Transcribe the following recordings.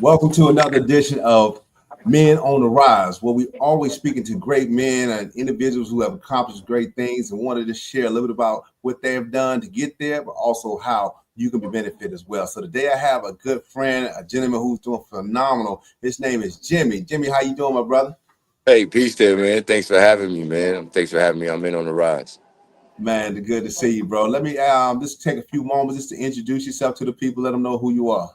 Welcome to another edition of Men on the Rise, where we always speaking to great men and individuals who have accomplished great things and wanted to share a little bit about what they have done to get there, but also how you can be benefited as well. So today I have a good friend, a gentleman who's doing phenomenal. His name is Jimmy. Jimmy, how you doing, my brother? Hey, peace there, man. Thanks for having me, man. Thanks for having me. I'm in on the rise. Man, good to see you, bro. Let me just take a few moments just to introduce yourself to the people, let them know who you are.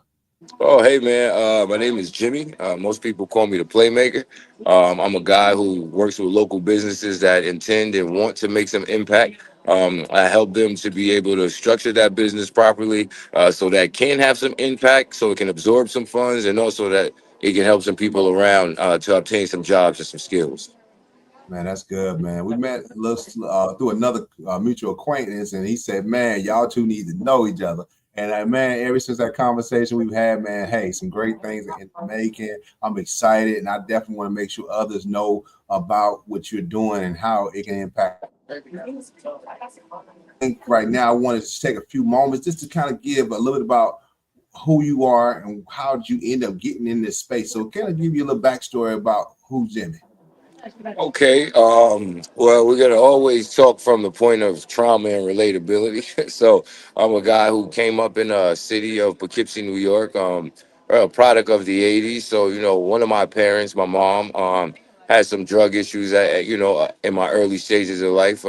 Oh, hey, man. My name is Jimmy. Most people call me the Playmaker. I'm a guy who works with local businesses that intend and want to make some impact. I help them to be able to structure that business properly so that it can have some impact, so it can absorb some funds, and also that it can help some people around to obtain some jobs and some skills. Man, that's good, man. We met through another mutual acquaintance, and he said, "Man, y'all two need to know each other." And man, ever since that conversation we've had, man, hey, some great things in the making. I'm excited, and I definitely want to make sure others know about what you're doing and how it can impact. I think right now I wanted to take a few moments just to kind of give a little bit about who you are and how did you end up getting in this space. So, kind of give you a little backstory about who's Jimmy. Okay. Well, we're gonna always talk from the point of trauma and relatability. So I'm a guy who came up in a city of Poughkeepsie, New York. A product of the '80s. So one of my parents, my mom, had some drug issues in my early stages of life,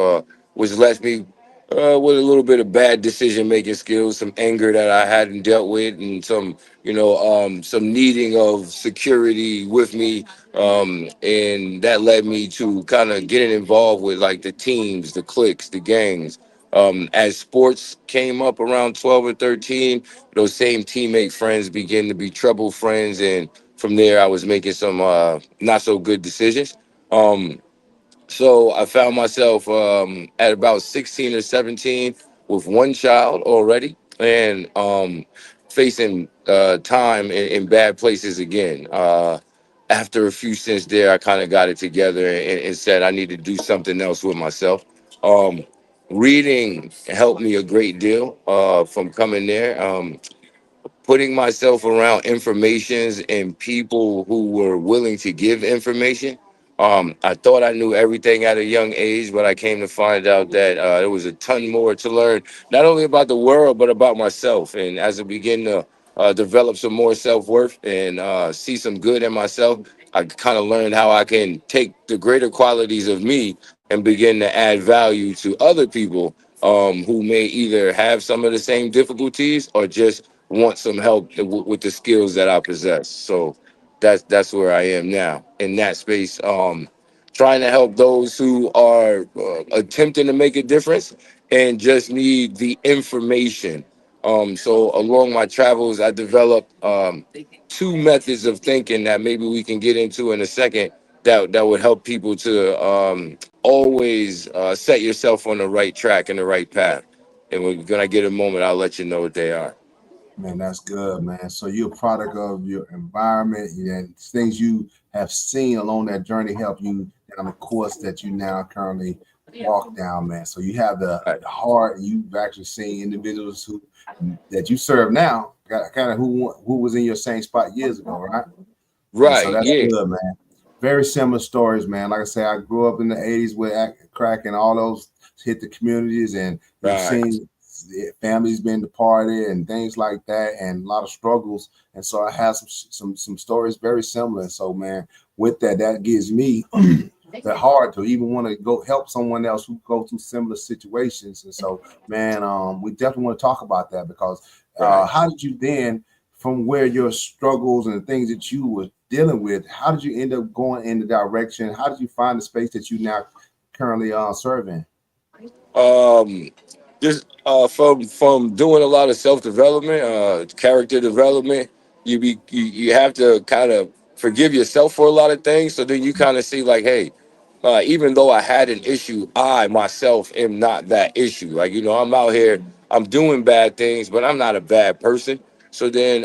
which left me with a little bit of bad decision making skills, some anger that I hadn't dealt with, and some needing of security with me, and that led me to kind of getting involved with like the teams, the cliques, the gangs. As sports came up around 12 or 13, those same teammate friends began to be trouble friends, and from there I was making some not so good decisions. So I found myself at about 16 or 17 with one child already, and facing time in bad places again. After a few stints there, I kind of got it together and said I need to do something else with myself. Um, Reading helped me a great deal from coming there. Putting myself around informations and people who were willing to give information. I thought I knew everything at a young age, but I came to find out that there was a ton more to learn, not only about the world, but about myself. And as I begin to develop some more self worth and see some good in myself, I kind of learned how I can take the greater qualities of me and begin to add value to other people who may either have some of the same difficulties or just want some help with the skills that I possess. So that's where I am now in that space. Trying to help those who are attempting to make a difference and just need the information. So along my travels, I developed two methods of thinking that maybe we can get into in a second that would help people to always set yourself on the right track and the right path. And when I get a moment, I'll let you know what they are. Man, that's good, man. So you're a product of your environment and things you have seen along that journey help you down the course that you now currently walk down, man. So you have the heart, and you've actually seen individuals who that you serve now, kind of who was in your same spot years ago, right? And so Right. that's Yeah. good, man. Very similar stories, man. Like I say, I grew up in the '80s with crack and all those hit the communities, and you've Right. seen families being departed and things like that, and a lot of struggles. And so I have some stories very similar. So, man, with that, that gives me the heart to even want to go help someone else who go through similar situations. And so, man, we definitely want to talk about that because Right. how did you then, from where your struggles and the things that you were dealing with, how did you end up going in the direction? How did you find the space that you now currently serving? Um, just from doing a lot of self development, character development, you have to kind of forgive yourself for a lot of things. So then you kind of see like, hey, even though I had an issue, I myself am not that issue. Like I'm out here, I'm doing bad things, but I'm not a bad person. So then,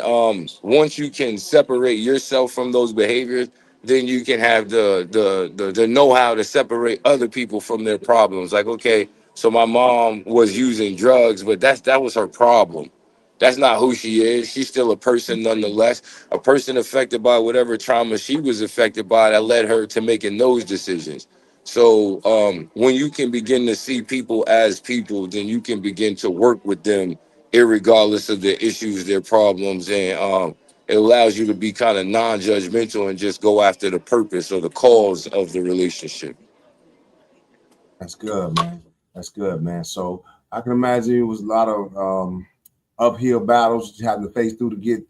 once you can separate yourself from those behaviors, then you can have the know how to separate other people from their problems. Like, okay, so my mom was using drugs, but that was her problem. That's not who she is. She's still a person nonetheless, a person affected by whatever trauma she was affected by that led her to making those decisions. So when you can begin to see people as people, then you can begin to work with them, irregardless of their issues, their problems, and it allows you to be kind of non-judgmental and just go after the purpose or the cause of the relationship. That's good, man. That's good, man. So I can imagine it was a lot of uphill battles you having to face through to get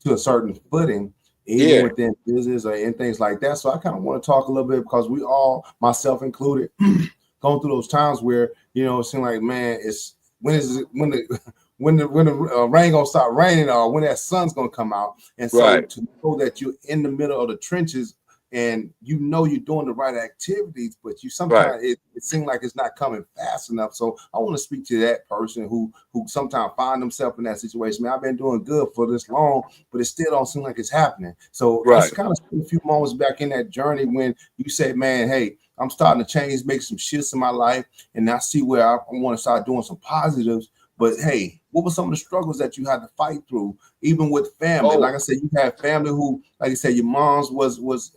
to a certain footing, even Yeah, within business or in things like that. So I kind of want to talk a little bit because we all, myself included, going through those times where it seems like, man, it's when is it when the when the rain gonna start raining or when that sun's gonna come out. And so right, to know that you're in the middle of the trenches and you're doing the right activities, but you right. sometimes it seems like it's not coming fast enough. So I want to speak to that person who sometimes find themselves in that situation. Man, I've been doing good for this long, but it still don't seem like it's happening. So let's Right. kind of spend a few moments back in that journey when you say, man, hey, I'm starting to change, make some shifts in my life, and I see where I want to start doing some positives. But hey, what were some of the struggles that you had to fight through, even with family? Like Oh, I said, you had family who, like you said, your mom's was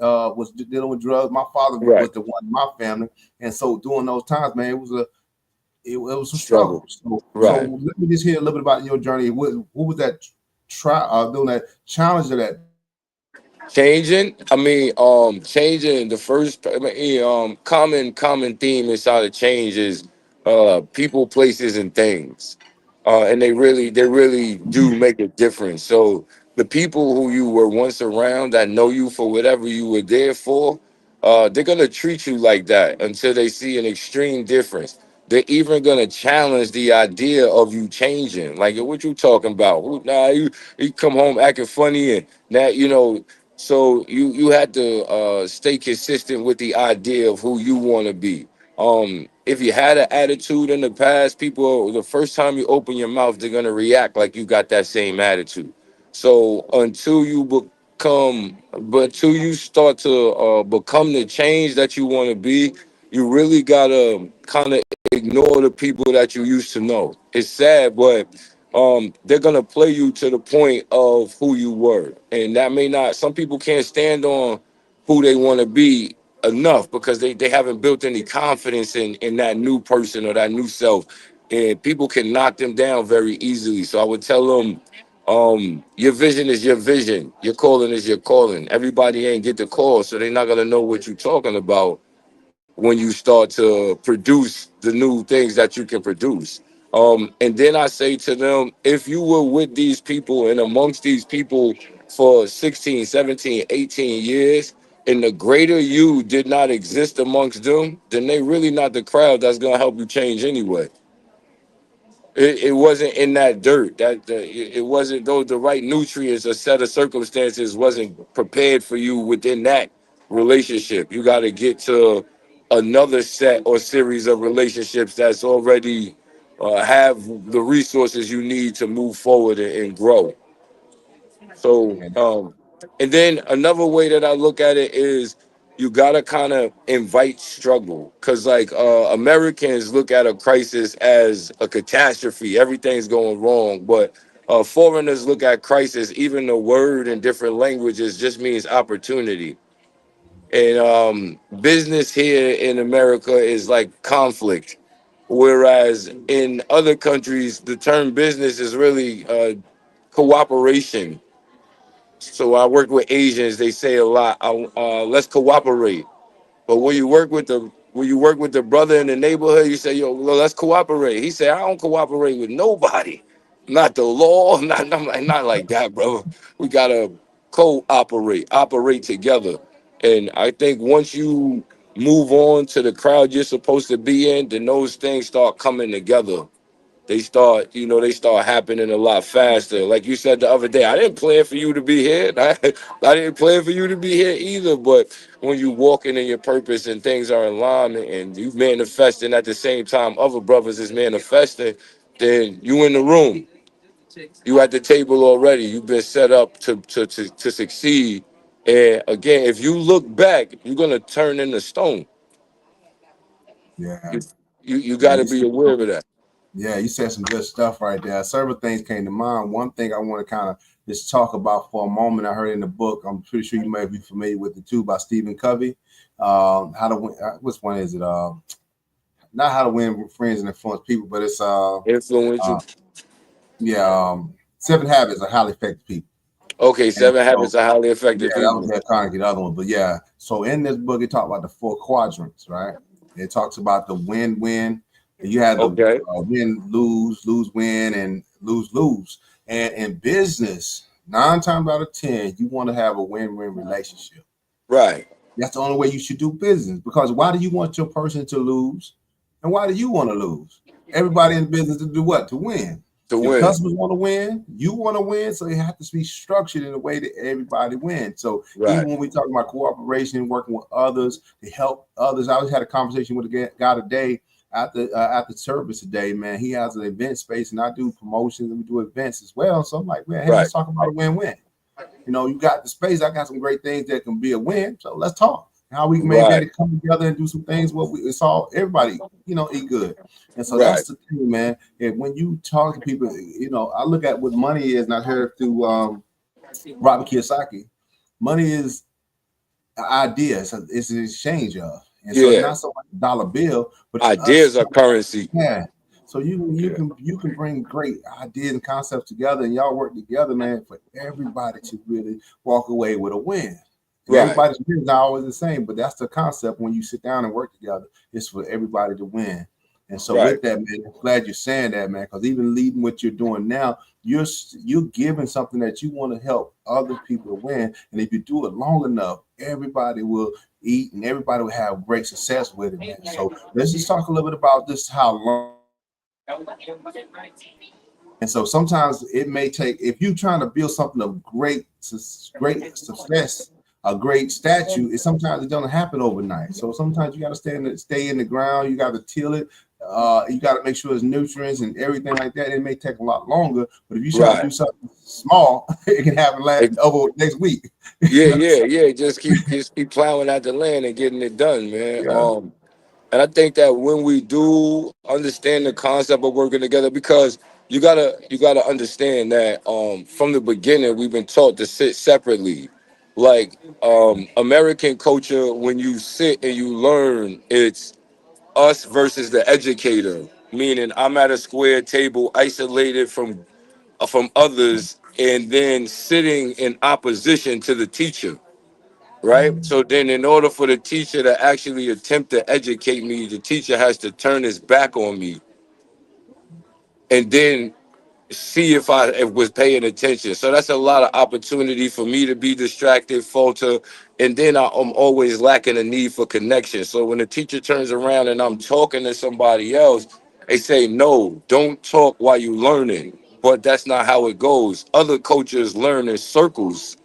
dealing with drugs. My father was right. the one in my family, and so during those times, man, it was some Struggle. struggles. So Right. let me just hear a little bit about your journey. What was that doing that challenge of that? Changing. I mean, changing. The first, I mean, common theme inside of change is people, places, and things, and they really do make a difference. So the people who you were once around that know you for whatever you were there for, they're gonna treat you like that until they see an extreme difference. They're even gonna challenge the idea of you changing. Like, what you talking about? Nah, you come home acting funny and now so you had to stay consistent with the idea of who you want to be. If you had an attitude in the past, people the first time you open your mouth, they're gonna react like you got that same attitude. So until you start to become the change that you want to be, you really gotta kind of ignore the people that you used to know. It's sad, but they're gonna play you to the point of who you were, and that may not. Some people can't stand on who they want to be enough because they haven't built any confidence in that new person or that new self, and people can knock them down very easily. So I would tell them, your vision is your vision, your calling is your calling. Everybody ain't get the call, so they're not gonna know what you're talking about when you start to produce the new things that you can produce. And then I say to them, if you were with these people and amongst these people for 16, 17, 18 years, and the greater you did not exist amongst them, then they really not the crowd that's gonna help you change anyway. It wasn't in that dirt. It wasn't those the right nutrients or set of circumstances wasn't prepared for you within that relationship. You got to get to another set or series of relationships that's already have the resources you need to move forward and grow. So, Man, and then another way that I look at it is you gotta kind of invite struggle, because like Americans look at a crisis as a catastrophe, everything's going wrong, but foreigners look at crisis, even the word in different languages just means opportunity. And business here in America is like conflict, whereas in other countries the term business is really cooperation. So I work with Asians. They say a lot. Let's cooperate. But when you work with the brother in the neighborhood, you say, "Yo, well, let's cooperate." He said, "I don't cooperate with nobody, not the law, not like that, bro. We gotta cooperate, operate together." And I think once you move on to the crowd you're supposed to be in, then those things start coming together. They start happening a lot faster. Like you said the other day, I didn't plan for you to be here. I didn't plan for you to be here either. But when you walking in your purpose and things are in line and you manifesting at the same time other brothers is manifesting, then you in the room. You at the table already. You've been set up to succeed. And again, if you look back, you're gonna turn into stone. yeah, You yeah. got to be aware of that. Yeah, you said some good stuff right there. Several things came to mind. One thing I want to kind of just talk about for a moment. I heard in the book. I'm pretty sure you may be familiar with it too, by Stephen Covey. How to win? Which one is it? Not how to win with friends and influence people, but it's Influential. uh yeah, 7 Habits of Highly Effective People. Okay, And seven so habits of highly yeah, effective that was people. that Carnegie, the other one. But yeah, so in this book, it talks about the 4 quadrants, right? It talks about the win-win. You have the Okay. win, lose, lose, win, and lose, lose. And in business, 9 times out of 10, you want to have a win-win relationship. Right. That's the only way you should do business. Because why do you want your person to lose? And why do you want to lose? Everybody in business to do what? To win. To Your win. customers want to win. You want to win. So it has to be structured in a way that everybody wins. So Right. even when we talk about cooperation, working with others to help others, I was had a conversation with a guy today at the service today. Man, he has an event space, and I do promotions and we do events as well. So I'm like, man, hey, Right. let's talk about a win-win. You got the space. I got some great things that can be a win. So let's talk how we can maybe Right. to come together and do some things. What we it's all everybody, eat good. And so Right. that's the thing, man. And when you talk to people, I look at what money is, and I heard through Robert Kiyosaki. Money is an idea. It's an exchange of, and so it's Yeah. not so much a dollar bill, but it's us. Ideas are currency. Yeah. So you Yeah. can you can bring great ideas and concepts together, and y'all work together, man, for everybody to really walk away with a win. And Right. everybody's win is not always the same, but that's the concept when you sit down and work together. It's for everybody to win. And so Right. with that, man, I'm glad you're saying that, man, because even leading what you're doing now, you're giving something that you want to help other people to win. And if you do it long enough, everybody will eat and everybody will have great success with it, man. So let's just talk a little bit about this how and so sometimes it may take if you're trying to build something of great success, a great statue. It sometimes it doesn't happen overnight. So sometimes you got to stay in the ground. You got to till it. You got to make sure there's nutrients and everything like that. It may take a lot longer, but if you try to Right. do something small, it can happen over next week. Yeah, yeah, yeah. Just keep plowing out the land and getting it done, man. Yeah. And I think that when we do understand the concept of working together, because you gotta understand that from the beginning we've been taught to sit separately. Like American culture, when you sit and you learn, it's us versus the educator. Meaning I'm at a square table isolated from others and then sitting in opposition to the teacher, right? So then, in order for the teacher to actually attempt to educate me, the teacher has to turn his back on me and then see if I was paying attention. So that's a lot of opportunity for me to be distracted, falter, and then I'm always lacking a need for connection. So when the teacher turns around and I'm talking to somebody else, they say, "No, don't talk while you're learning." But that's not how it goes. Other coaches learn in circles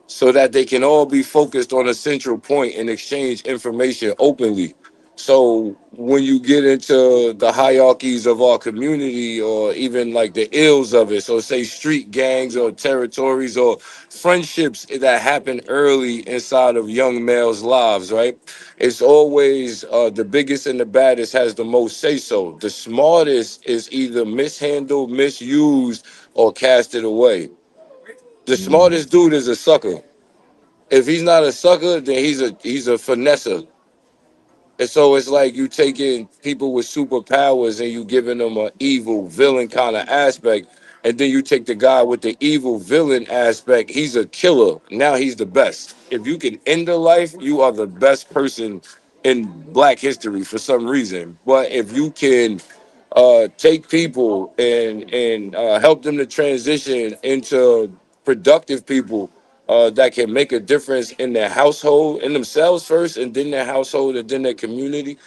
so that they can all be focused on a central point and exchange information openly. So when you get into the hierarchies of our community or even like the ills of it, so say street gangs or territories or friendships that happen early inside of young males' lives, right? It's always the biggest and the baddest has the most say so. The smartest is either mishandled, misused, or casted away. The Mm. smartest dude is a sucker. If he's not a sucker, then he's a finesser. And so it's like you taking people with superpowers and you giving them an evil villain kind of aspect, and then you take the guy with the evil villain aspect. He's a killer. Now he's the best. If you can end a life, you are the best person in Black history for some reason. But if you can take people and help them to transition into productive people that can make a difference in their household, in themselves first, and then their household, and then their community.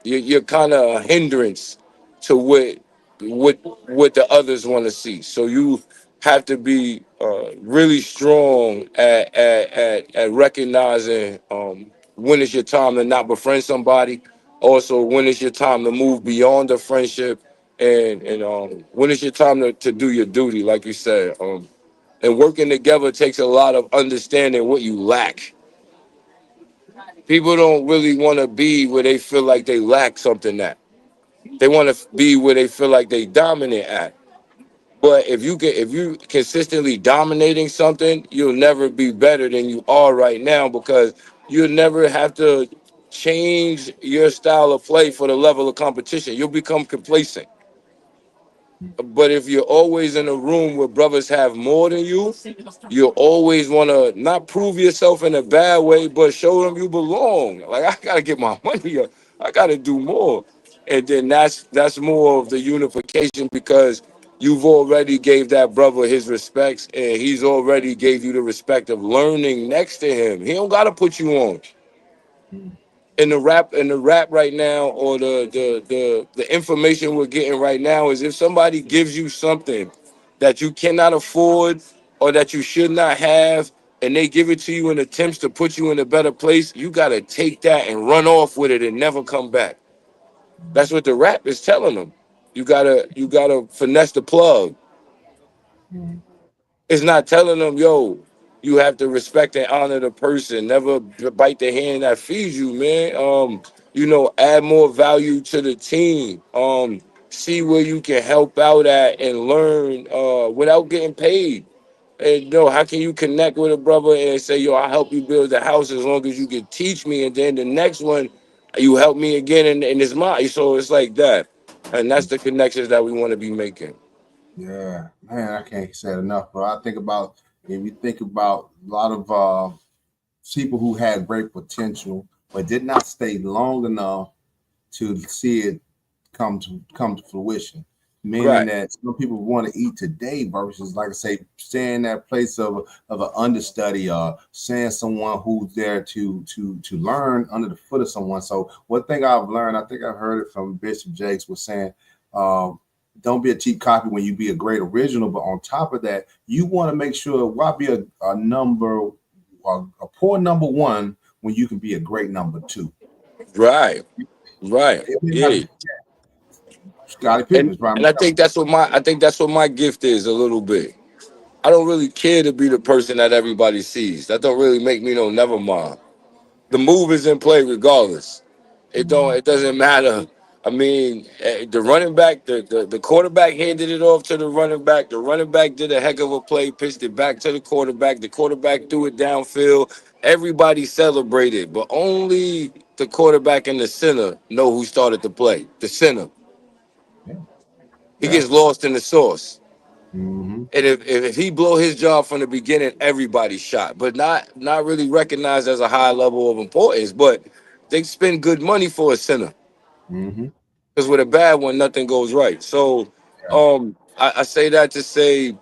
You're kind of a hindrance to what the others want to see. So you have to be really strong at recognizing when is your time to not befriend somebody. Also, when is your time to move beyond the friendship, and when is your time to do your duty, like you said. And working together takes a lot of understanding what you lack. People don't really want to be where they feel like they lack something that. They want to be where they feel like they dominant at. But if you consistently dominating something, you'll never be better than you are right now, because you'll never have to change your style of play for the level of competition. You'll become complacent. But if you're always in a room where brothers have more than you, you'll always want to not prove yourself in a bad way, but show them you belong. Like, I gotta get my money up. I gotta do more. And then that's more of the unification, because you've already gave that brother his respects, and he's already gave you the respect of learning next to him. He don't gotta put you on. In the rap right now, or the information we're getting right now, is if somebody gives you something that you cannot afford or that you should not have, and they give it to you in attempts to put you in a better place, you got to take that and run off with it and never come back. That's what the rap is telling them. You gotta finesse the plug. It's not telling them, yo, you have to respect and honor the person. Never bite the hand that feeds you, man. Add more value to the team. See where you can help out at and learn without getting paid. And how can you connect with a brother and say, yo, I'll help you build the house as long as you can teach me, and then the next one you help me again, and it's mine. So it's like that. And that's the connections that we want to be making. Yeah, man, I can't say it enough. But I think about, if you think about a lot of people who had great potential but did not stay long enough to see it come to fruition. Meaning Right. that some people want to eat today versus, like I say, staying in that place of an understudy, or saying someone who's there to learn under the foot of someone. So one thing I've learned, I think I've heard it from Bishop Jakes, was saying, um, don't be a cheap copy when you be a great original. But on top of that, you want to make sure, why be a poor number one when you can be a great number two. Right. Right. It may not Yeah. be Scottie and Pippen's prime and I think that's what my gift is a little bit. I don't really care to be the person that everybody sees. That don't really make me no never mind. The move is in play regardless. It doesn't matter. I mean, the running back, the quarterback handed it off to the running back. The running back did a heck of a play, pitched it back to the quarterback. The quarterback threw it downfield. Everybody celebrated, but only the quarterback and the center know who started the play. The center. yeah, He yeah. gets lost in the sauce. Hmm. And if he blow his job from the beginning, everybody's shot, but not really recognized as a high level of importance. But they spend good money for a center, Hmm. because with a bad one, nothing goes right. So, Yeah. I say that to say,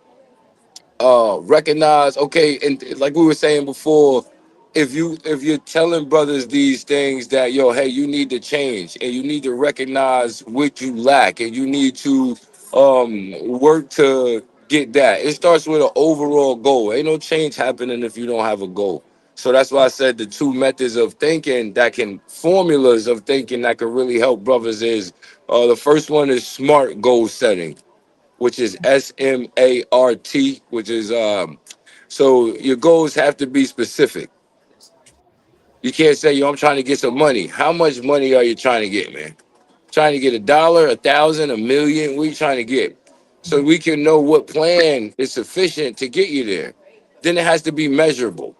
recognize, okay, and like we were saying before, if you're telling brothers these things, that, yo, hey, you need to change, and you need to recognize what you lack, and you need to work to get that. It starts with an overall goal. Ain't no change happening if you don't have a goal. So that's why I said the two methods of thinking that can formulas of thinking that can really help brothers is, the first one is smart goal setting, which is SMART, which is so your goals have to be specific. You can't say, yo, I'm trying to get some money. How much money are you trying to get, man? Trying to get $1, 1,000, 1,000,000? What are you trying to get? So we can know what plan is sufficient to get you there. Then it has to be measurable,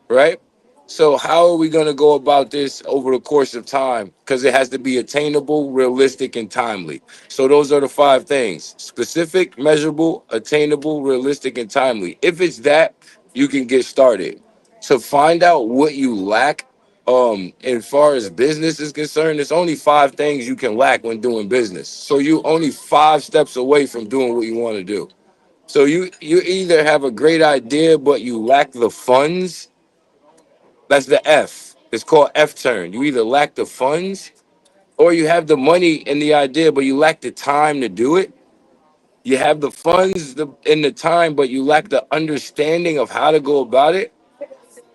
right? So how are we going to go about this over the course of time? Because it has to be attainable, realistic, and timely. So those are the five things: specific, measurable, attainable, realistic, and timely. If it's that, you can get started. To find out what you lack, as far as business is concerned, there's only five things you can lack when doing business. So you only 5 steps away from doing what you want to do. So you either have a great idea, but you lack the funds. That's the F. It's called F turn. You either lack the funds, or you have the money and the idea, but you lack the time to do it. You have the funds and the time, but you lack the understanding of how to go about it,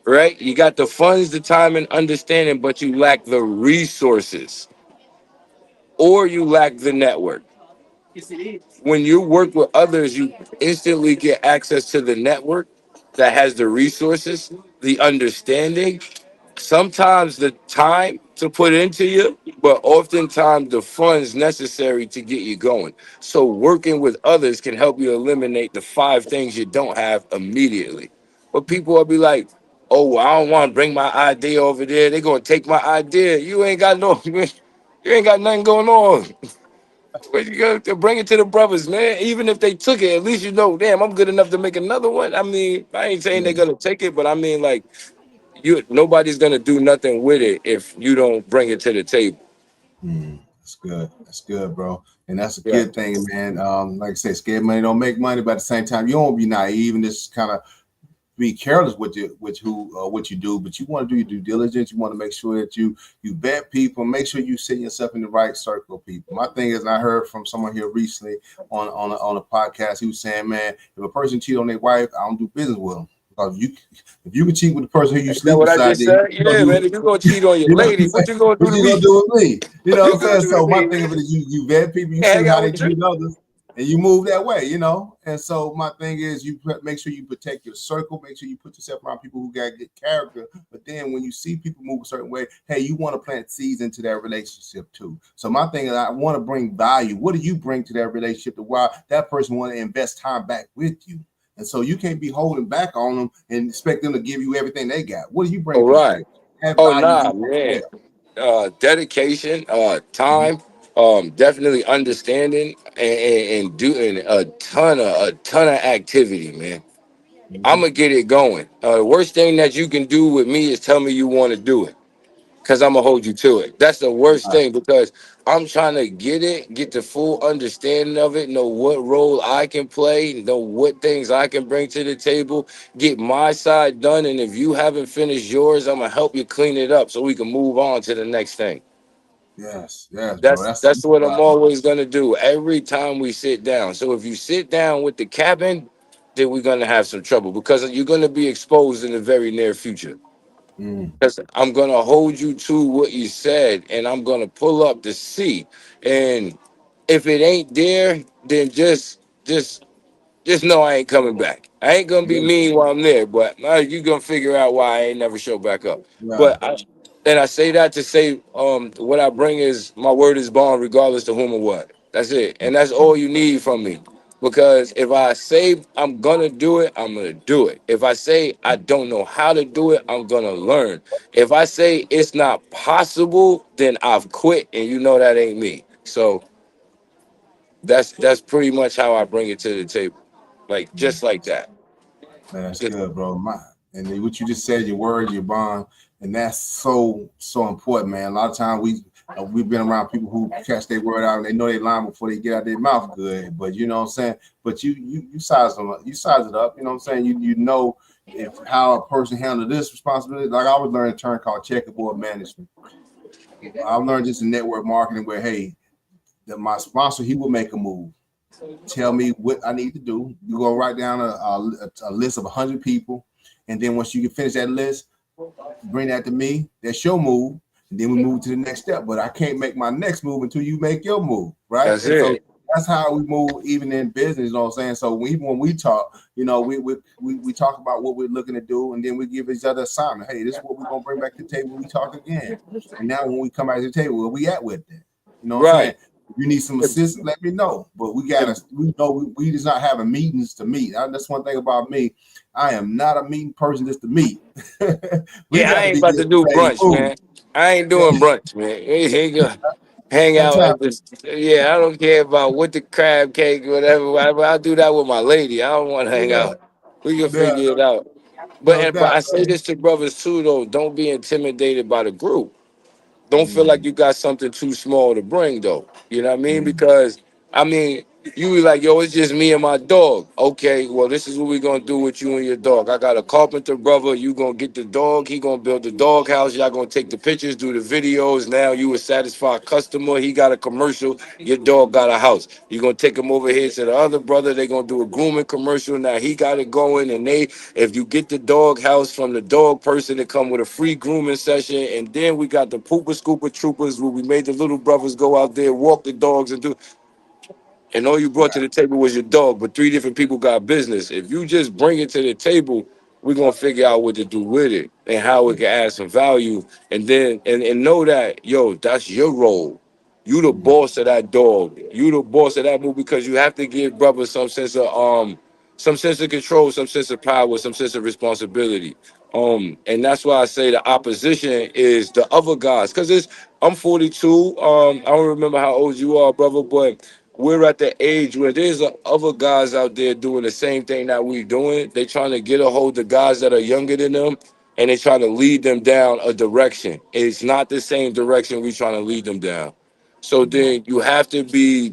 right? You got the funds, the time, and understanding, but you lack the resources, or you lack the network. When you work with others, you instantly get access to the network that has the resources, the understanding, sometimes the time to put into you, but oftentimes the funds necessary to get you going. So working with others can help you eliminate the five things you don't have immediately. But people will be like, "Oh, well, I don't want to bring my idea over there. They're gonna take my idea. You ain't got no, you ain't got nothing going on. But you got to bring it to the brothers, man. Even if they took it, at least you know, damn, I'm good enough to make another one. I mean, I ain't saying they're Yeah. gonna take it, but I mean, like, you nobody's gonna do nothing with it if you don't bring it to the table. That's good. That's good, bro. And that's a Yeah. good thing, man. Like I said, scared money don't make money, but at the same time, you don't be naive and just kind of be careless with who what you do, but you want to do your due diligence. You want to make sure that you vet people, make sure you set yourself in the right circle of people. My thing is, and I heard from someone here recently on a podcast. He was saying, man, if a person cheat on their wife, I don't do business with them. Because if you can cheat with the person who you Is that sleep what I beside, just then said? you gonna Yeah, do man. If you're gonna cheat on your you know what lady, I'm what saying? you gonna do What to you gonna me? do with me? You know What what you I'm gonna saying? do to So my me, thing of man? it is you vet people, you see Hang how out they with you. treat others, and you move that way, and so my thing is make sure you protect your circle, make sure you put yourself around people who got good character. But then when you see people move a certain way, hey, you want to plant seeds into that relationship too. So my thing is I want to bring value. What do you bring to that relationship to why that person want to invest time back with you? And so you can't be holding back on them and expect them to give you everything they got. What do you bring All to the right. table? Add Oh value to nah, them as man. well. Dedication, time, definitely understanding and doing a ton of activity, man. I'm Mhm. gonna get it going. Worst thing that you can do with me is tell me you want to do it, because I'm gonna hold you to it. That's the worst Right. thing because I'm trying to get the full understanding of it, know what role I can play, know what things I can bring to the table, get my side done, and if you haven't finished yours, I'm gonna help you clean it up so we can move on to the next thing. Yes, yes, bro. That's That's that's what I'm right. always gonna do every time we sit down. So if you sit down with the cabin, then we're gonna have some trouble because you're gonna be exposed in the very near future. Mm, Because I'm gonna hold you to what you said, and I'm gonna pull up to see. And if it ain't there, then just know I ain't coming back. I ain't gonna be yeah, mean while I'm there, but you gonna figure out why I ain't never show back up. yeah. But and I say that to say, what I bring is my word is bond, regardless to whom or what. That's it, and that's all you need from me. Because if I say I'm gonna do it, I'm gonna do it. If I say I don't know how to do it, I'm gonna learn. If I say it's not possible, then I've quit, and you know that ain't me. So that's pretty much how I bring it to the table, like Mm. just like that. Man, that's Just good, bro. And then what you just said, your words, your bond, and that's so important, man. A lot of times we've been around people who catch their word out and they know they line before they get out their mouth good. But you know what I'm saying. But you size them up, you size it up. You know what I'm saying. You know if how a person handle this responsibility. Like I was learning a term called checkerboard management. I learned this in network marketing where hey, that my sponsor he will make a move. Tell me what I need to do. You go write down a list of 100 people, and then once you can finish that list, bring that to me. That's your move, and then we move to the next step. But I can't make my next move until you make your move, right? that's And so it. that's how we move, even in business. You know what I'm saying? So even when we talk, we talk about what we're looking to do, and then we give each other assignment. Hey, this is what we're gonna bring back to the table. We talk again, and now when we come back to the table, where we at with that? You know what I'm saying? Right. If you need some If, assistance, let me know. But if, we know we just not having meetings to meet. That's one thing about me. I am not a meeting person just to meet. We yeah, I got to ain't be about to do ready to brunch, move. man. I ain't Yeah, doing brunch, man. We ain't gonna hang out sometimes, at this. Yeah, I don't care about what the crab cake, whatever. I'll do that with my lady. I don't want to hang yeah, out. We can yeah, figure it out. But no but doubt. I say this to brothers too, though. Don't be intimidated by the group. Don't feel like Mm, you got something too small to bring though. You know what I mean? mm, Because I mean, you be like, yo, it's just me and my dog. Okay, well, this is what we're gonna do with you and your dog. I got a carpenter brother. You gonna get the dog. He gonna build the dog house. Y'all gonna take the pictures, do the videos. Now you a satisfied customer. He got a commercial. Your dog got a house. You gonna take him over here to the other brother. They gonna do a grooming commercial. Now he got it going, and if you get the dog house from the dog person, it come with a free grooming session. And then we got the pooper scooper troopers where we made the little brothers go out there, walk the dogs and do. And all you brought to the table was your dog, but three different people got business. If you just bring it to the table, we're gonna figure out what to do with it and how it can add some value. And then and know that, yo, that's your role. You the Mhm. boss of that dog. You the boss of that move, because you have to give brothers some sense of control, some sense of power, some sense of responsibility. And that's why I say the opposition is the other guys. Cause I'm 42. I don't remember how old you are, brother, but we're at the age where there's other guys out there doing the same thing that we're doing. They trying to get a hold of guys that are younger than them, and they trying to lead them down a direction. It's not the same direction we trying to lead them down. So then you have to be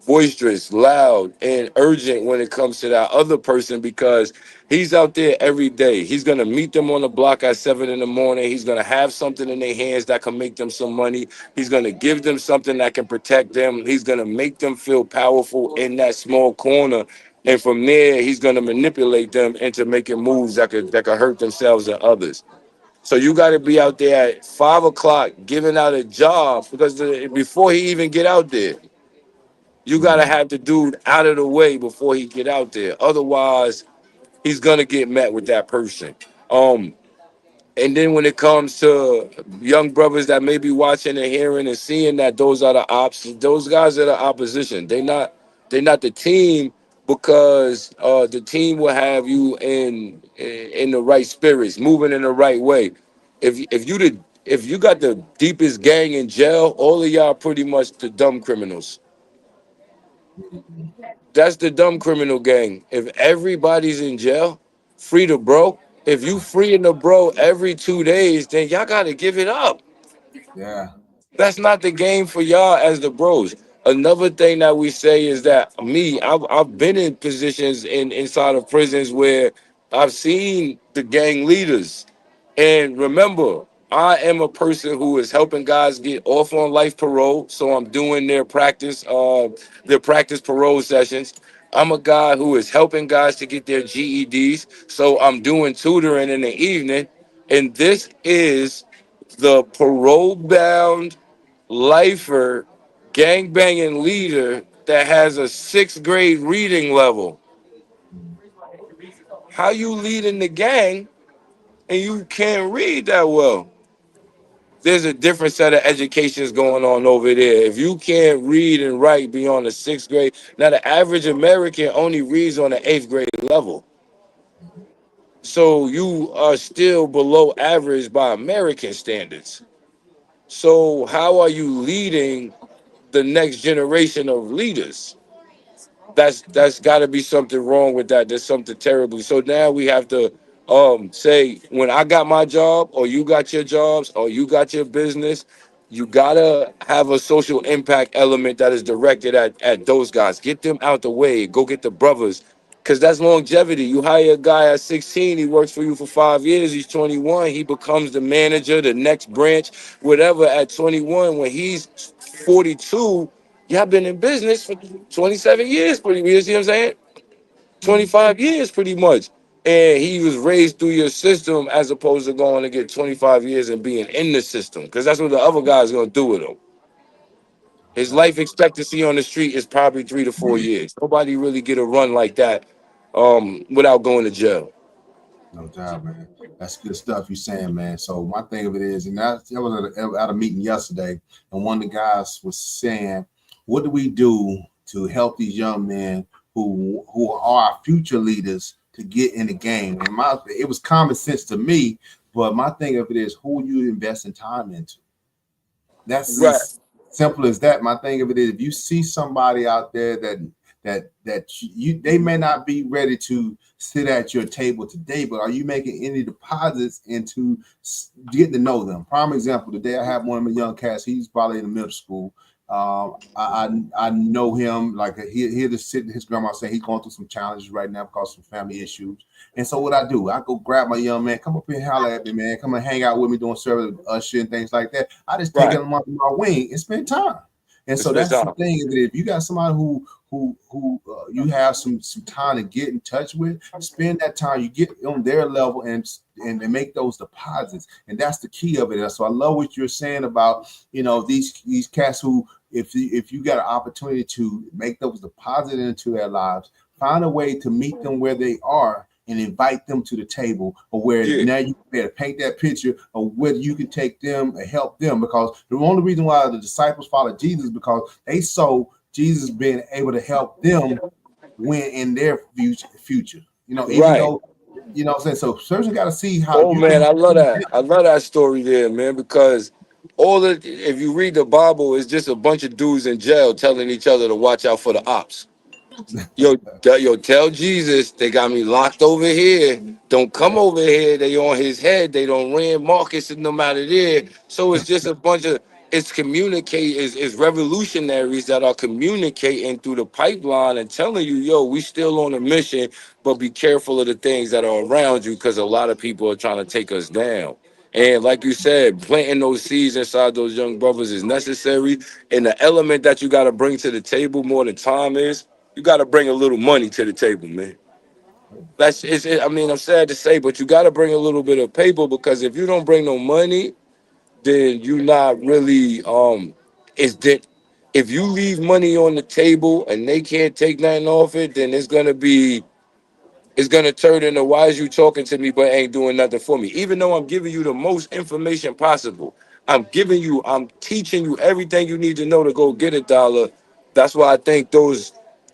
boisterous, loud, and urgent when it comes to that other person, because he's out there every day. He's gonna meet them on the block at 7 in the morning. He's gonna have something in their hands that can make them some money. He's gonna give them something that can protect them. He's gonna make them feel powerful in that small corner. And from there, he's gonna manipulate them into making moves that could hurt themselves and others. So you got to be out there at 5 o'clock giving out a job, because before he even get out there, you got to Mhm. have the dude out of the way before he get out there. Otherwise, he's gonna get met with that person. Um, and then when it comes to young brothers that may be watching and hearing and seeing that those are the ops, those guys are the opposition. They not the team, because the team will have you in the right spirits, moving in the right way. If you got the deepest gang in jail, all of y'all pretty much the dumb criminals. Mhm. That's the dumb criminal gang. If everybody's in jail, free the bro. If you freeing the bro every 2 days, then y'all gotta give it up. Yeah. That's not the game for y'all as the bros. Another thing that we say is that I've been in positions inside of prisons where I've seen the gang leaders. And remember, I am a person who is helping guys get off on life parole. So I'm doing their practice parole sessions. I'm a guy who is helping guys to get their GEDs. So I'm doing tutoring in the evening. And this is the parole bound lifer gangbanging leader that has a sixth grade reading level. Mhm. How you leading the gang and you can't read that well? There's a different set of educations going on over there. If you can't read and write beyond the sixth grade, now the average American only reads on the eighth grade level. So you are still below average by American standards. So how are you leading the next generation of leaders? That's got to be something wrong with that. There's something terribly. So now we have to say, when I got my job, or you got your jobs, or you got your business, you gotta have a social impact element that is directed at those guys. Get them out the way. Go get the brothers. Because that's longevity. You hire a guy at 16, he works for you for 5 years, he's 21, he becomes the manager, the next branch, whatever at 21. When he's 42, y'all been in business for 27 years, pretty much. You see what I'm saying? Mhm. 25 years, pretty much. And he was raised through your system, as opposed to going to get 25 years and being in the system, because that's what the other guy's going to do with him. His Doubt. life expectancy on the street is probably 3 to 4 years. Nobody really get a run like that without going to jail. No doubt, man. That's good stuff you're saying, man. So my thing of it is, and I was at a meeting yesterday, and one of the guys was saying, "What do we do to help these young men who are our future leaders to get in the game?" And it was common sense to me, but my thing of it is, who you investing time into. That's Right. as simple as that. My thing of it is, if you see somebody out there that you they may not be ready to sit at your table today, but are you making any deposits into getting to know them? Prime example, today I have one of my young cats. He's probably in the middle school. I know him, like he just sitting his grandma saying he's going through some challenges right now because of some family issues. And so what I do, I go grab my young man, come up here and holler at me, man, come and hang out with me doing service, usher and things like that. I just take Right. him under my wing and spend time. And It's so been that's the time. thing. If you got somebody who you have some time to get in touch with, spend that time. You get on their level and make those deposits. And that's the key of it. And so I love what you're saying about these cats who, if you got an opportunity to make those deposits into their lives, find a way to meet them where they are and invite them to the table, or where Yeah. now you better paint that picture of whether you can take them and help them. Because the only reason why the disciples followed Jesus is because they saw Jesus being able to help them win in their future. Even Right. though, what I'm saying? So person got to see how Oh you man, can. I love that. I love that story there, man, because if you read the Bible, it's just a bunch of dudes in jail telling each other to watch out for the ops. Yo, tell Jesus they got me locked over here. Don't come over here. They on his head. They don't ran Marcus and them out of there. So it's just a bunch of it's revolutionaries that are communicating through the pipeline and telling you, yo, we still on a mission, but be careful of the things that are around you because a lot of people are trying to take us down. And like you said, planting those seeds inside those young brothers is necessary. And the element that you got to bring to the table more than time is you got to bring a little money to the table, man. I mean, I'm sad to say, but you got to bring a little bit of paper because if you don't bring no money, then you not really Is that if you leave money on the table and they can't take nothing off it, then it's gonna turn into why is you talking to me but ain't doing nothing for me? Even though I'm giving you the most information possible, I'm teaching you everything you need to know to go get a dollar. That's why I think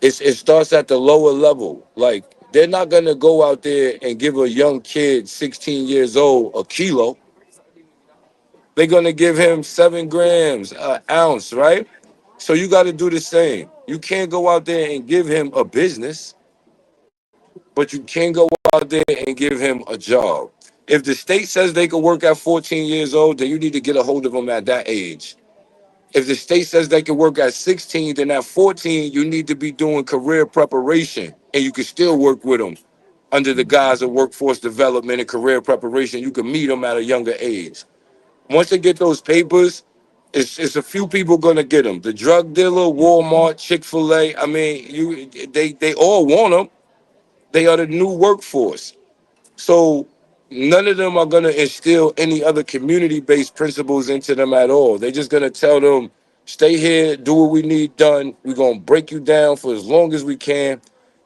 it starts at the lower level. Like they're not gonna go out there and give a young kid 16 years old a kilo. They're gonna give him 7 grams, an ounce, right? So you got to do the same. You can't go out there and give him a business, but you can go out there and give him a job. If the state says they can work at 14 years old, then you need to get a hold of them at that age. If the state says they can work at 16, then at 14, you need to be doing career preparation, and you can still work with them under the guise of workforce development and career preparation. You can meet them at a younger age. Once they get those papers, it's a few people gonna get them. The drug dealer, Walmart, Chick-fil-A. I mean, they all want them. They are the new workforce. So none of them are going to instill any other community-based principles into them at all. They're just going to tell them, stay here, do what we need done. We're going to break you down for as long as we can.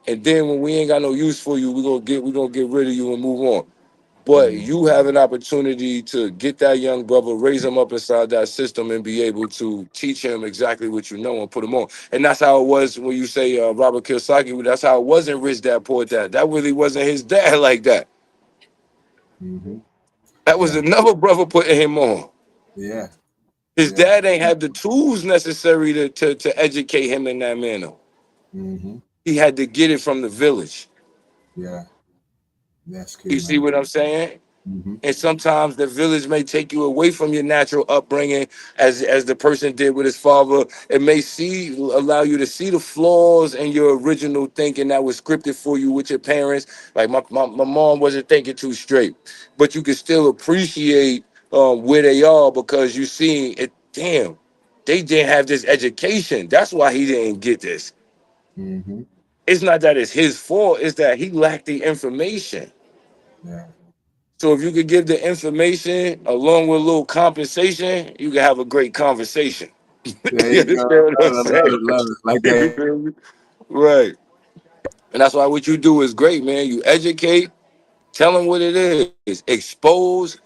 And then when we ain't got no use for you, we're gonna get rid of you and move on. But Mm, you have an opportunity to get that young brother, raise him up inside that system, and be able to teach him exactly what you know and put him on. And that's how it was when you say Robert Kiyosaki. That's how it wasn't Rich Dad Poor Dad. That really wasn't his dad like that. mm-hmm. That was Yeah, another brother putting him on. yeah, His yeah. dad ain't have the tools necessary to educate him in that manner. Mm-hmm. He had to get it from the village. Yeah, that's key, You see man. what I'm saying? Mm-hmm. And sometimes the village may take you away from your natural upbringing, as the person did with his father. It may allow you to see the flaws in your original thinking that was scripted for you with your parents. Like my mom wasn't thinking too straight, but you can still appreciate where they are because you see it. Damn, they didn't have this education. That's why he didn't get this. Mm-hmm. It's not that it's his fault. It's that he lacked the information. Yeah. So if you could give the information along with a little compensation, you can have a great conversation. There You you go. understand what I'm Love saying? it, love it. Like You that. feel me? Right. And that's why what you do is great, man. You educate, tell them what it is, expose,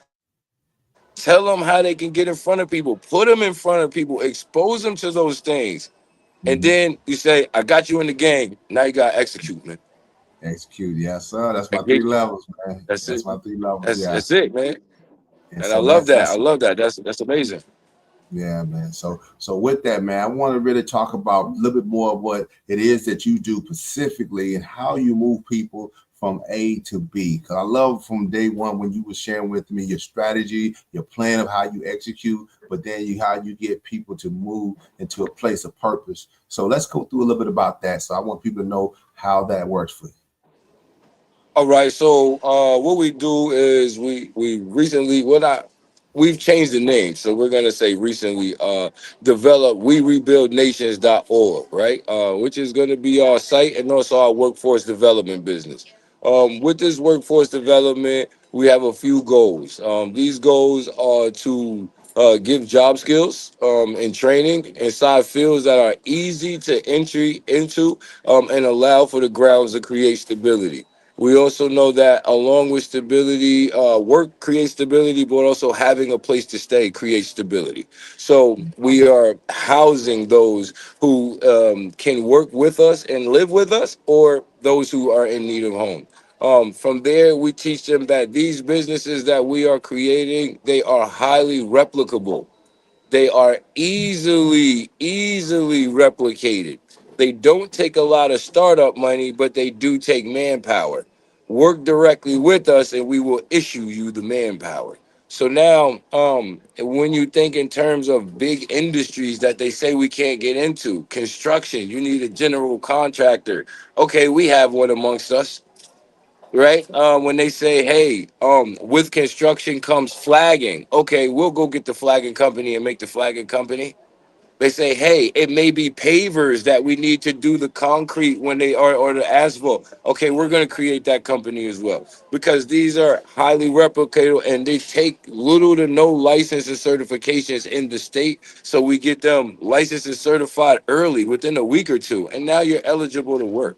tell them how they can get in front of people, put them in front of people, expose them to those things. And then Mm-hmm. you say, I got you in the game. Now you got to execute, man. Execute. Yes, sir. That's I my get three you. levels, man. That's That's it. my three levels. That's Yeah. that's it, man. And And I so love that. I that's love that. That's amazing. yeah, man. So with that, man, I want to really talk about a little bit more of what it is that you do specifically and how you move people from A to B. Because I love from day one when you were sharing with me your strategy, your plan of how you execute, but then how you get people to move into a place of purpose. So let's go through a little bit about that. So I want people to know how that works for you. All right, so what we do is we recently we've changed the name, so we're gonna say recently develop werebuildnations.org, right? Which is gonna be our site and also our workforce development business. With this workforce development, we have a few goals. These goals are to give job skills and training inside fields that are easy to entry into and allow for the grounds to create stability. We also know that along with stability, work creates stability, but also having a place to stay creates stability. So we are housing those who can work with us and live with us, or those who are in need of home. From there, we teach them that these businesses that we are creating, they are highly replicable. They are easily replicated. They don't take a lot of startup money, but they do take manpower. Work directly with us, and we will issue you the manpower. So now, when you think in terms of big industries that they say we can't get into, construction, you need a general contractor. Okay, we have one amongst us, right? When they say, "Hey, with construction comes flagging," okay, we'll go get the flagging company and make the flagging company. They say, "Hey, it may be pavers that we need to do the concrete when they are or the asphalt." Okay, we're going to create that company as well because these are highly replicatable and they take little to no license and certifications in the state. So we get them licensed and certified early within a week or two, and now you're eligible to work.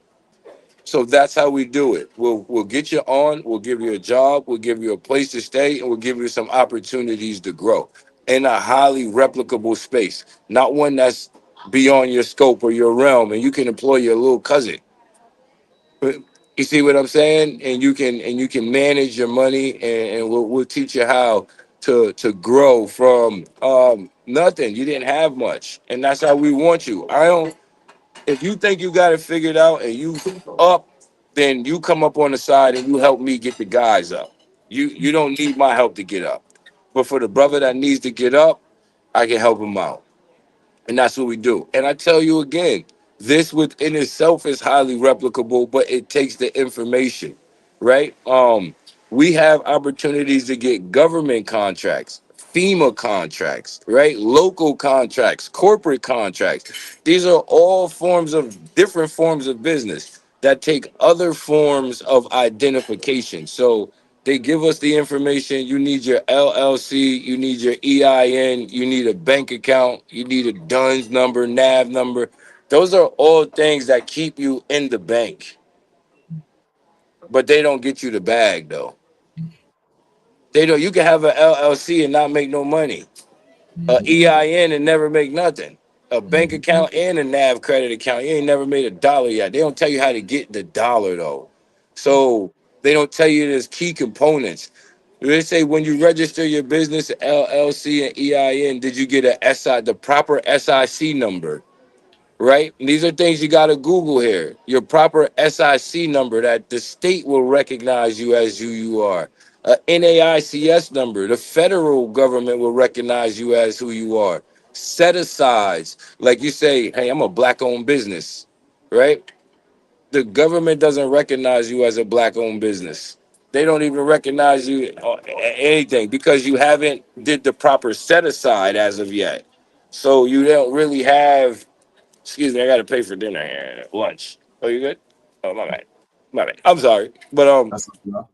So that's how we do it. We'll get you on. We'll give you a job. We'll give you a place to stay, and we'll give you some opportunities to grow in a highly replicable space, not one that's beyond your scope or your realm, and you can employ your little cousin. You see what I'm saying? And you can manage your money, and we'll teach you how to grow from nothing. You didn't have much, and that's how we want you. I don't. If you think you got it figured out and you up, then you come up on the side and you help me get the guys up. You don't need my help to get up. But for the brother that needs to get up, I can help him out. And that's what we do. And I tell you again, this within itself is highly replicable, but it takes the information, right? We have opportunities to get government contracts, FEMA contracts, right? Local contracts, corporate contracts. These are all forms of different forms of business that take other forms of identification. So they give us the information. You need your LLC, you need your EIN, you need a bank account, you need a DUNS number, NAV number. Those are all things that keep you in the bank, but they don't get you the bag though. They don't. You can have an LLC and not make no money. A EIN and never make nothing. A bank account and a NAV credit account. You ain't never made a dollar yet. They don't tell you how to get the dollar though. So they don't tell you there's key components. They say when you register your business LLC and EIN, did you get a SI, the proper SIC number? Right? And these are things you got to Google here. Your proper SIC number that the state will recognize you as who you are. A NAICS number, the federal government will recognize you as who you are. Set asides, like you say, hey, I'm a black owned business, right? The government doesn't recognize you as a black owned business. They don't even recognize you anything because you haven't did the proper set aside as of yet. So you don't really have. Excuse me, I gotta pay for dinner here, lunch. Oh, you good? Oh, my bad. My bad. I'm sorry, but That's okay.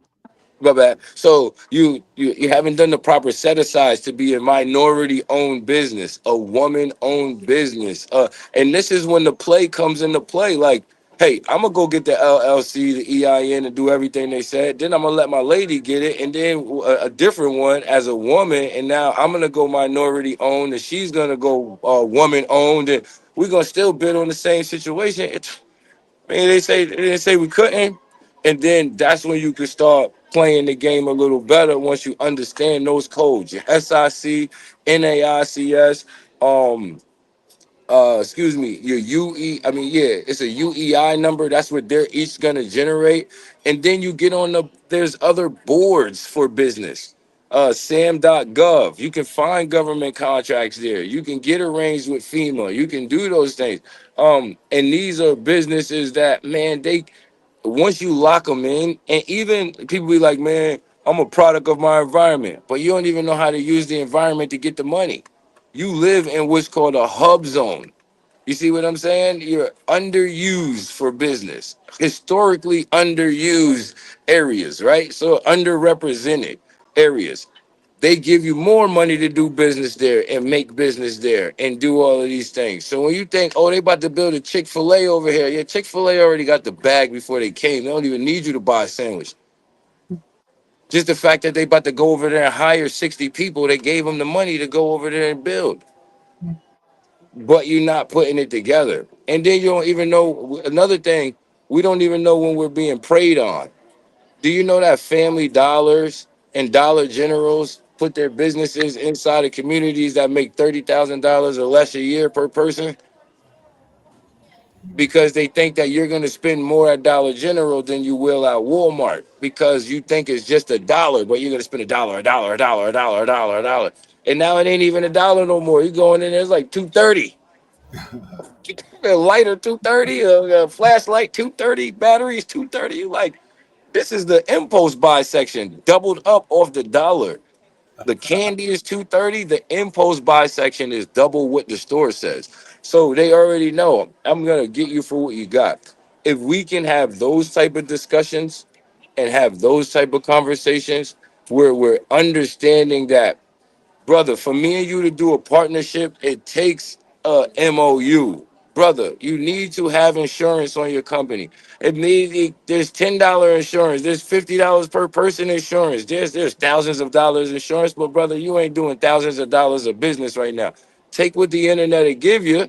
my bad. So you haven't done the proper set asides to be a minority owned business, a woman owned business. And this is when the play comes into play. Like, hey, I'm gonna go get the LLC, the EIN, and do everything they said. Then I'm gonna let my lady get it, and then a different one as a woman. And now I'm gonna go minority owned, and she's gonna go woman owned, and we're gonna still bid on the same situation. Man, they say we couldn't, and then that's when you can start playing the game a little better once you understand those codes. Your SIC, NAICS, excuse me, your UE. I mean, yeah, it's a UEI number. That's what they're each gonna generate, and then you get on the. There's other boards for business. Sam.gov. You can find government contracts there. You can get arranged with FEMA. You can do those things. And these are businesses that, man, they once you lock them in, and even people be like, man, I'm a product of my environment, but you don't even know how to use the environment to get the money. You live in what's called a hub zone. You see what I'm saying? You're underused for business, historically underused areas, right? So underrepresented areas. they give you more money to do business there and make business there and do all of these things. So when you think, oh, they about to build a Chick-fil-A over here, yeah, Chick-fil-A already got the bag before they came. They don't even need you to buy a sandwich. Just the fact that they about to go over there and hire 60 people, they gave them the money to go over there and build. But you're not putting it together. And then you don't even know another thing, we don't even know when we're being preyed on. Do you know that Family Dollars and Dollar Generals put their businesses inside of communities that make $30,000 or less a year per person? Because they think that you're going to spend more at Dollar General than you will at Walmart because you think it's just a dollar, but you're going to spend a dollar, a dollar, a dollar, a dollar, a dollar, a dollar. And now it ain't even a dollar no more. You're going in there, it's like 230. A lighter 230, a flashlight 230, batteries 230. You like, this is the impulse buy section, doubled up off the dollar. The candy is 230. The impulse buy section is double what the store says. So they already know I'm gonna get you for what you got. If we can have those type of discussions and have those type of conversations where we're understanding that, brother, for me and you to do a partnership, it takes a MOU. Brother, you need to have insurance on your company. There's $10 insurance, there's $50 per person insurance, there's thousands of dollars insurance, but brother, you ain't doing thousands of dollars of business right now. Take what the internet will give you,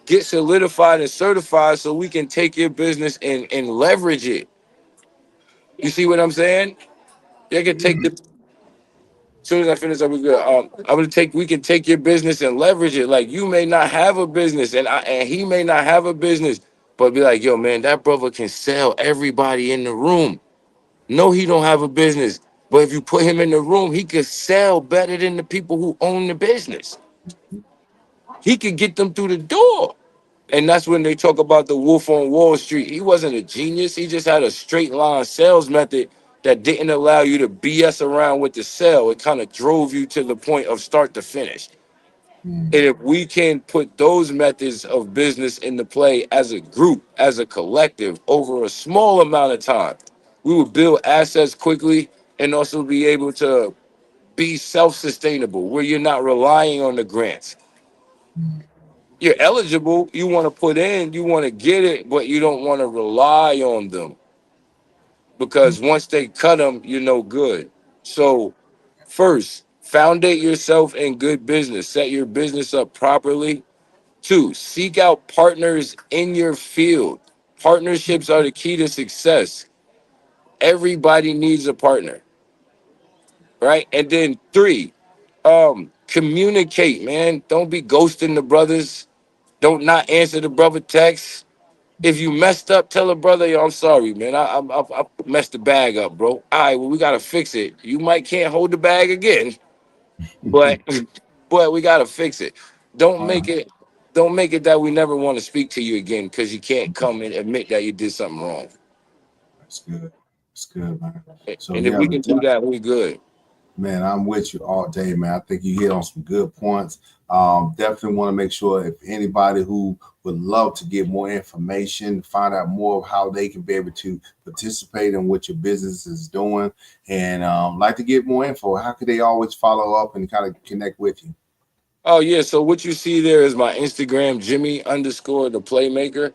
get solidified and certified so we can take your business and leverage it. You see what I'm saying? They can take the soon as I finish up, we good. I'm gonna take. We can take your business and leverage it. Like you may not have a business, and he may not have a business, but be like, yo, man, that brother can sell everybody in the room. No, he don't have a business, but if you put him in the room, he could sell better than the people who own the business. He could get them through the door. And that's when they talk about the wolf on Wall Street. He wasn't a genius. He just had a straight line sales method that didn't allow you to BS around with the sell. It kind of drove you to the point of start to finish. And if we can put those methods of business into play as a group, as a collective, over a small amount of time, we will build assets quickly and also be able to be self-sustainable, where you're not relying on the grants. You're eligible, you want to put in, you want to get it, but you don't want to rely on them because once they cut them, you're no good. So, first, foundate yourself in good business, set your business up properly. Two, seek out partners in your field. Partnerships are the key to success. Everybody needs a partner, right? And then three, communicate, man. Don't be ghosting the brothers. Don't not answer the brother text. If you messed up, tell a brother, yo, I'm sorry, man. I messed the bag up, bro. All right, well, we gotta fix it. You might can't hold the bag again, but but we gotta fix it. Don't make Uh, it don't make it that we never want to speak to you again because you can't come and admit that you did something wrong. that's good. That's good, man. So And if yeah, we can do that, we good. man, I'm with you all day, man. I think you hit on some good points. Definitely want to make sure if anybody who would love to get more information, find out more of how they can be able to participate in what your business is doing, and like to get more info, how could they always follow up and kind of connect with you? Oh yeah, so what you see there is my Instagram, Jimmy underscore the playmaker.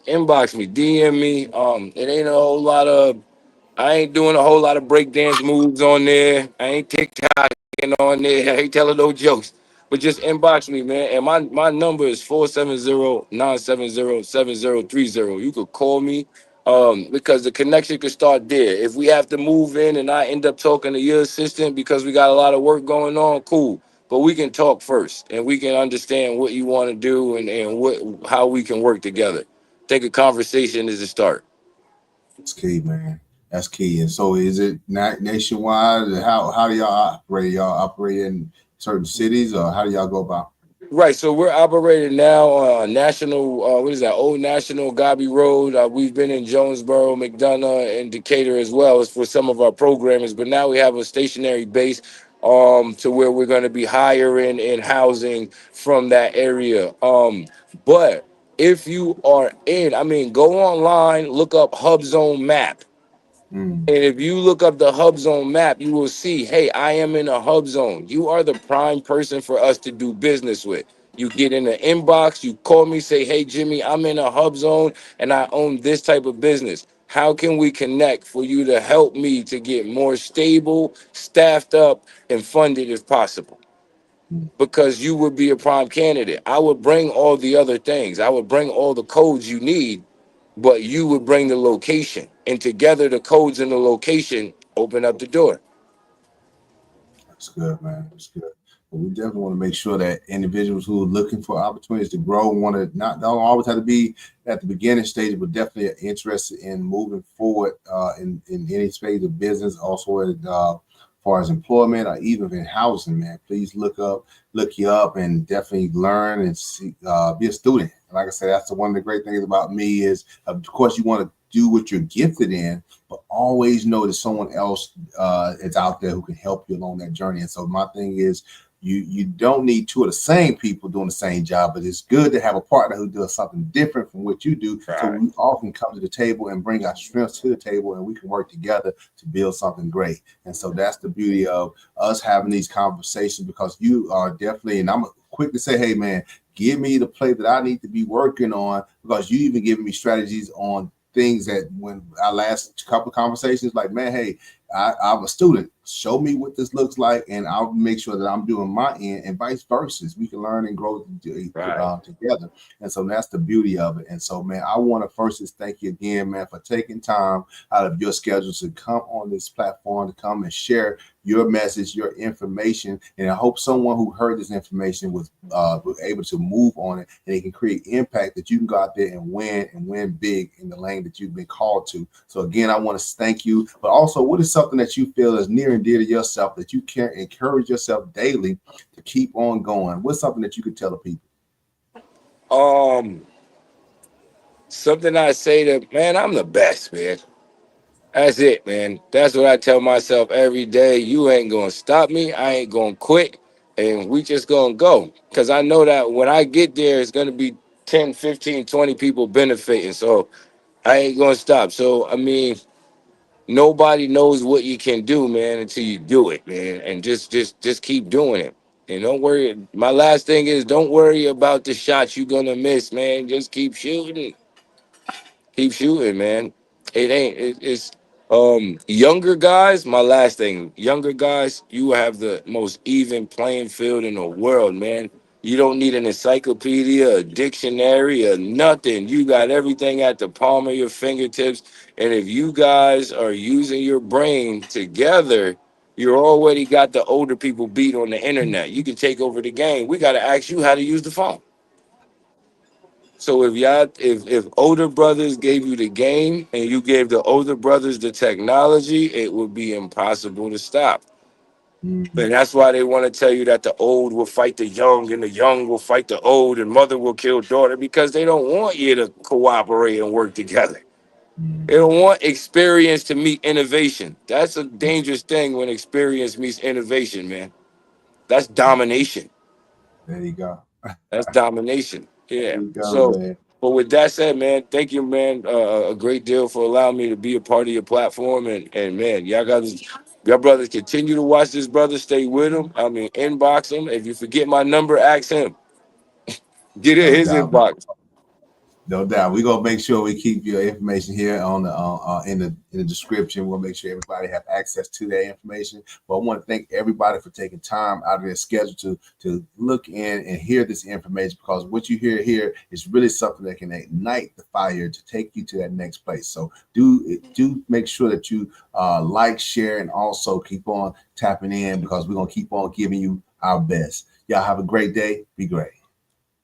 Inbox me, DM me. It ain't a whole lot of I ain't doing a whole lot of breakdance moves on there. I ain't TikToking on there. I ain't telling no jokes. But just inbox me, man. And my number is 470-970-7030. You could call me because the connection could start there. If we have to move in and I end up talking to your assistant because we got a lot of work going on, cool. But we can talk first and we can understand what you want to do and how we can work together. I think a conversation is a start. That's key, man. That's key. And so, is it nationwide? How do y'all operate? Y'all operate in certain cities, or how do y'all go about? Right, so we're operating now national. What is that? Old National Gabi Road. We've been in Jonesboro, McDonough, and Decatur as well as for some of our programmers. But now we have a stationary base to where we're going to be hiring and housing from that area. But if you are in, I mean, go online, look up Hub Zone Map. Mm. And if you look up the hub zone map, you will see, hey, I am in a hub zone. You are the prime person for us to do business with. You get in the inbox, you call me, say, hey, Jimmy, I'm in a hub zone and I own this type of business. How can we connect for you to help me to get more stable, staffed up, and funded if possible? Mm. Because you would be a prime candidate. I would bring all the other things. I would bring all the codes you need, but you would bring the location. And together, the codes and the location open up the door. That's good, man. That's good. But we definitely want to make sure that individuals who are looking for opportunities to grow want to not don't always have to be at the beginning stage, but definitely are interested in moving forward in any phase of business, also as far as employment or even in housing, man. Please look you up, and definitely learn and see, be a student. And like I said, that's one of the great things about me is, of course, you want to do what you're gifted in, but always know that someone else is out there who can help you along that journey. And so my thing is, you don't need two of the same people doing the same job, but it's good to have a partner who does something different from what you do. So Right. we all can come to the table and bring our strengths to the table, and we can work together to build something great. And so that's the beauty of us having these conversations, because you are definitely, and I'm quick to say, hey man, give me the play that I need to be working on, because you even giving me strategies on things that when our last couple of conversations, like, man, hey, I'm a student. Show me what this looks like, and I'll make sure that I'm doing my end, and vice versa. We can learn and grow Right. together. And so that's the beauty of it. And so, man, I want to first just thank you again, man, for taking time out of your schedule to come on this platform, to come and share your message, your information. And I hope someone who heard this information was able to move on it, and it can create impact that you can go out there and win big in the lane that you've been called to. So again, I want to thank you. But also, what is something that you feel is near and dear to yourself that you can encourage yourself daily to keep on going? What's something that you could tell the people? Um, Something I say to, man, I'm the best, man. That's it, man. That's what I tell myself every day. You ain't gonna stop me. I ain't gonna quit. And we just gonna go. Cause I know that when I get there, it's gonna be 10, 15, 20 people benefiting. So I ain't gonna stop. So I mean, nobody knows what you can do, man, until you do it, man. And just keep doing it. And don't worry. My last thing is, don't worry about the shots you're gonna miss, man. Just keep shooting. Keep shooting, man. It ain't. It's younger guys. My last thing, younger guys, you have the most even playing field in the world, man. You don't need an encyclopedia, a dictionary, or nothing. You got everything at the palm of your fingertips. And if you guys are using your brain together, you already got the older people beat on the internet. You can take over the game. We got to ask you how to use the phone. So if older brothers gave you the game and you gave the older brothers the technology, it would be impossible to stop. Mhm. And that's why they want to tell you that the old will fight the young and the young will fight the old and mother will kill daughter, because they don't want you to cooperate and work together. They Mhm. don't want experience to meet innovation. That's a dangerous thing when experience meets innovation, man. That's domination. There you go. That's domination. There Yeah. you go, So, man. but with that said, man, thank you, man, a great deal for allowing me to be a part of your platform. And man, y'all brothers continue to watch this brother. Stay with him. I mean, inbox him. If you forget my number, ask him. Get in No his doubt, man. inbox. No doubt. We're gonna make sure we keep your information here on the in the description. We'll make sure everybody have access to that information. But I want to thank everybody for taking time out of their schedule to look in and hear this information, because what you hear here is really something that can ignite the fire to take you to that next place. So do make sure that you like, share, and also keep on tapping in, because we're gonna keep on giving you our best. Y'all have a great day. Be great.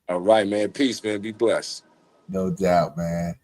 All right, man. Peace, man. Be blessed. No doubt, man.